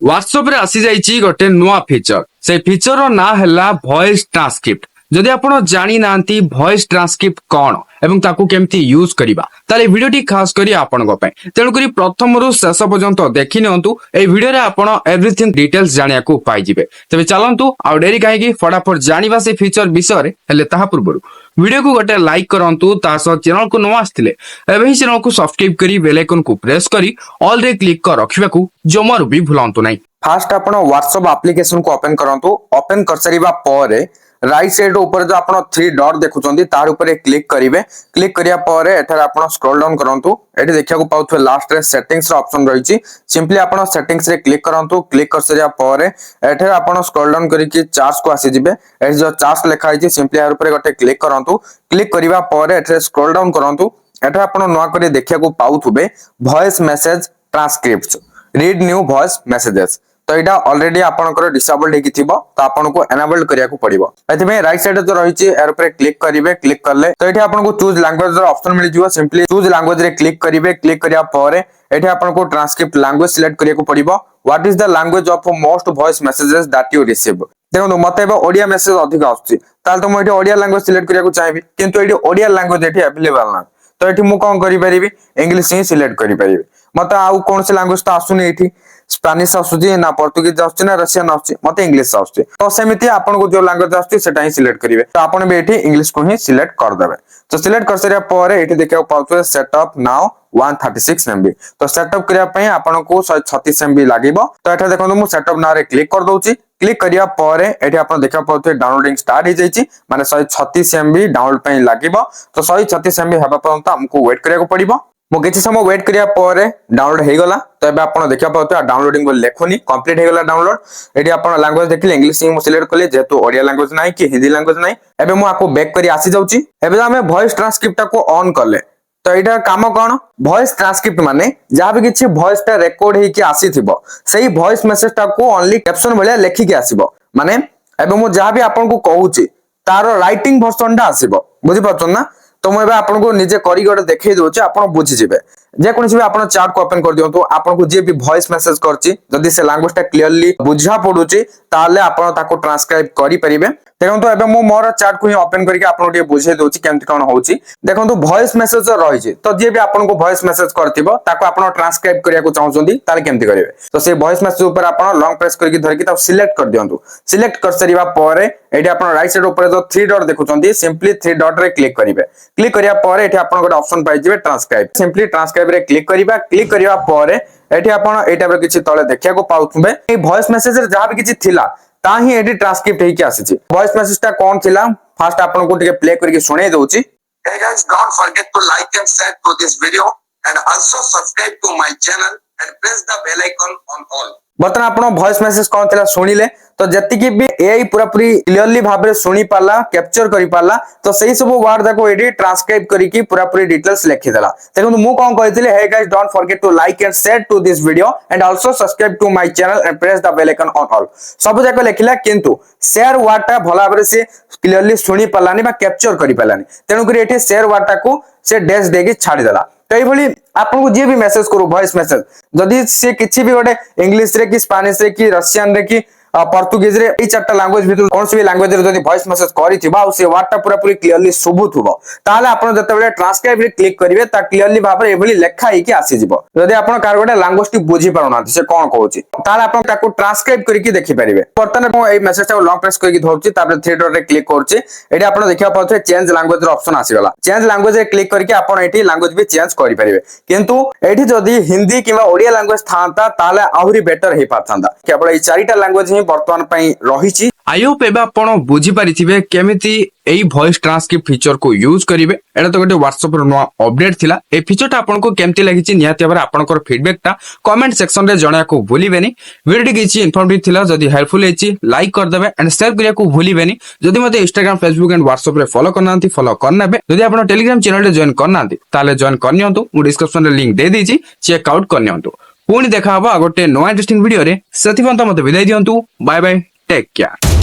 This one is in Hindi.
WhatsApp रे आसी जाइची गोटे नुआ फीचर से फीचर ना हैला वॉइस ट्रांसक्रिप्ट जदि आपण जानी नांती वॉइस ट्रांसक्रिप्ट कौन एवं ताकू केमती यूज करिबा ताले वीडियोटी खास करी आपन पई तेणु करी प्रथम रु शेष पर्यंत देखि नियंतु ए वीडियो रे आपण एवरीथिंग डिटेल्स जानिया को पाई जिवे तबे चलंतु आ डेरी काहे की फटाफट जानिबा से फीचर विषय रे हेले ताहा पूर्वरु वीडियो को गोटे लाइक करंतु ता सह चैनल को न आस्थिले एबे ही चैनल को सब्सक्राइब करी बेल आइकन को प्रेस करी ऑल रे क्लिक कर रखिबा को जमारु भी भूलंतु नै। फास्ट आपण व्हाट्सएप एप्लिकेशन को ओपन करंतु ओपन कर सरीबा परे राइट साइड ऊपर जो आपण 3 डॉट देखुचंदी तार ऊपर क्लिक करिवे क्लिक करिया परे एठार आपण स्क्रॉल डाउन करंतु एठी देखिया को पाउथवे लास्ट रे सेटिंग्स रो ऑप्शन रहिची सिंपली आपण सेटिंग्स रे क्लिक करंतु क्लिक कर सरिया परे एठार आपण स्क्रॉल डाउन करिकि चार्ट्स को आसी जिवे एठी जो चार्ट्स लिखा हिची सिंपली यार ऊपर गोटे क्लिक करंतु क्लिक करिवा परे एठार स्क्रॉल डाउन करंतु एठार आपण नवा करी देखिया को पाउथबे voice message transcripts read new voice messages तो एटा ऑलरेडी आपनकर डिसेबल्ड हेकि थिबो तो आपनको एनेबल्ड करिया को पड़िबो एथिमे राइट साइड जो रहिछि एर ऊपर क्लिक करिवे क्लिक करले तो एठी आपनको चूज लैंग्वेज रो ऑप्शन मिलि जिवो सिंपली चूज लैंग्वेज रे क्लिक करिवे क्लिक करिया परे एठी आपनको ट्रांसक्रिप्ट लैंग्वेज सिलेक्ट करिया को पड़िबो what is the language of most voice messages that you receive देखो मते एबे ओडिया मेसेज अधिक आछी ताल तो म एठी ओडिया लैंग्वेज सिलेक्ट करिया को चाहिबी किंतु एठी ओडिया लैंग्वेज एठी अवेलेबल ना तो एठी मु कोन करि परिबी इंग्लिश ही सिलेक्ट करि परिबी मते आउ कोन से लैंग्वेज तो आसुनी एठी स्पेनिश आसुची ना पोर्तुगीज आसुची ना रशियन आसुची मते इंग्लिश आसुची तो सेमिति आपन को जो लैंग्वेज आसुची सेटा ही सिलेक्ट करिवे तो आपन भी एठी इंग्लिश को ही सिलेक्ट कर देबे तो सिलेक्ट कर सरिया परे एठी देखियो पाउथवे सेटअप नाउ 136 MB तो सेटअप करिया पई आपन को 136 MB लागिबो तो एठा देखो मु सेटअप ना रे क्लिक कर दोची क्लिक करिया परे एठी आपन देखा पाउथवे डाउनलोडिंग स्टार्ट हो जाईची माने 136 MB डाउनलोड पई लागिबो तो 136 MB हेबा पर्यंत हमको वेट करिया को पड़िबो मो किछि समय वेट करिया परे डाउनलोड हे गला तो एबे आपण देखिया पाउथवे डाउनलोडिंग को लेखोनी कंप्लीट हे गला डाउनलोड एठी आपण लैंग्वेज देखिले इंग्लिश ही मु सिलेक्ट करले जेतु ओडिया लैंग्वेज नाही कि हिंदी लैंग्वेज नाही एबे मु आको बैक करी आसी जाउची एबे हमें वॉइस ट्रांसक्रिप्ट को ऑन करले तो एटा काम कोन वॉइस ट्रांसक्रिप्ट माने जहा भी किछि वॉइस टा रिकॉर्ड हे कि आसी थिबो सेही वॉइस मैसेज टा को ओनली कैप्शन भलिया लेखि के आसीबो माने एबे मु जहा भी आपण को कहूची तारो राइटिंग वर्जन टा आसीबो बुझि पाछन ना तो मैं आपन को निजे करी गोटे देखै दोचे आपन बुझि जिवे जे कोनसी भी आपन चार्ट को ओपन कर दियो तो आपन को जे भी वॉइस मैसेज करची जदी से लैंग्वेज टा क्लियरली बुझा पडुची ताले आपन ताको ट्रांसक्राइब करि परिबे देखंतु एबे मो मोर चार्ट को ही ओपन करके आपन के बुझै दोची केमति कोन होउची देखंतु वॉइस मैसेज रहि छी तो जे भी आपन को वॉइस मैसेज करथिबो ताको आपन ट्रांसक्राइब करिया को चाहउछंती ताले केमति करिवे तो से वॉइस मैसेज ऊपर आपन लॉन्ग प्रेस करके धरकी ता सिलेक्ट कर दियंतु सिलेक्ट कर सरीबा परे एठी आपन राइट साइड ऊपर जो 3 डॉट देखुछंती सिंपली 3 डॉट रे क्लिक करिवे क्लिक करिया परे एठी आपन गोटे ऑप्शन पाइ जिवे ट्रांसक्राइब सिंपली ट्रांसक्राइब रे क्लिक करिया परे एठी आपन एटा पर किछि तळे देखिया को पाउथबे ए वॉइस मैसेज रे जहा भी किछि थिला ता ही एडी ट्रांसक्रिप्ट हे कि आसीछि वॉइस मैसेज ता कोन थिला फास्ट आपन को टिके प्ले करके सुनै दोछि Hey guys, don't forget to like and share to this video and also subscribe to my channel and press the bell icon on all. बर्तन आपण वॉइस मैसेज कोन थिला सुनिले तो जति कि भी एआई पूरा पूरी क्लियरली भाबरे सुनी पाला कैप्चर करि पाला तो सही सब वर्ड देखो एडी ट्रांसक्राइब करी की पूरा पूरी डिटेल्स लिखि देला देखो मु कोन कहितले hey guys don't forget to like and share to this video and also subscribe to my channel and press the bell icon on all सब जाको लिखिला किंतु शेयर वर्ड टा भला भाबरे से क्लियरली सुनी पालानी बा कैप्चर करि पालानी तेनु करी एठी शेयर वर्ड टा को से डैश देगी छाडी देला तो ये भली आपन को जे भी मैसेज करू वॉइस मैसेज जदी से किछि भी गोटे इंग्लिश रे कि स्पेनिश रे कि रशियन रे कि पोर्तुगीज रे ए चारटा लैंग्वेज भितर कोनसी भी लैंग्वेज रे जदी वॉइस मैसेज करिथिबा आ से वर्ड टा पूरा पूरी क्लियरली सुबुथुबो ताले आपन जते बेले ट्रांसक्राइब रे क्लिक करिवे ता क्लियरली भाबरे एभली लेखा हे कि आसी जिवो जदी आपन कार गोटे लैंग्वेज टी बुझी पाउना से कोन कहूची ताले आपन ताको ट्रांसक्राइब करके देखि परिवे बर्तन को ए मैसेज टा लॉन्ग प्रेस करके धरची तापर 3 डॉट रे क्लिक करची एडी आपन देखिया पाउथे चेंज लैंग्वेज रो ऑप्शन आसी गला चेंज लैंग्वेज रे क्लिक करके आपन एठी लैंग्वेज भी चेंज करि परिवे किंतु एठी जदी हिंदी किबा ओडिया लैंग्वेज थांता ताले आहुरी बेटर हे पाथांदा केवल ए चारिटा लैंग्वेज ही वर्तमान पई रहिची आई होप एबे आपण बुझी पारिथिबे केमिति एई वॉइस ट्रांसक्रिप्ट फीचर को यूज करिवे एटा तो गोटे WhatsApp रो नुवा अपडेट थिला ए फीचर टा आपण को केमति लागिछि निहाती भाबरे आपनकर फीडबैक ता कमेंट सेक्शन रे जणा को भूलिबेनी वीडियो किछि इन्फॉर्मेटिव थिला जदी हेल्पफुल हेछि लाइक कर देबे एंड शेयर करिया को भूलिबेनी जदी मते Instagram Facebook एंड WhatsApp रे फॉलो करनांती फॉलो करनेबे जदी आपण टेलीग्राम चैनल रे जॉइन करनांती ताले जॉइन करनियंतु मु डिस्क्रिप्शन रे लिंक दे देछि चेक आउट करनियंतु पुणी देखा हबा गोटे नो इंटरेस्टिंग वीडियो रे सेति पंत मते विदाई दियंतु बाय बाय टेक केयर।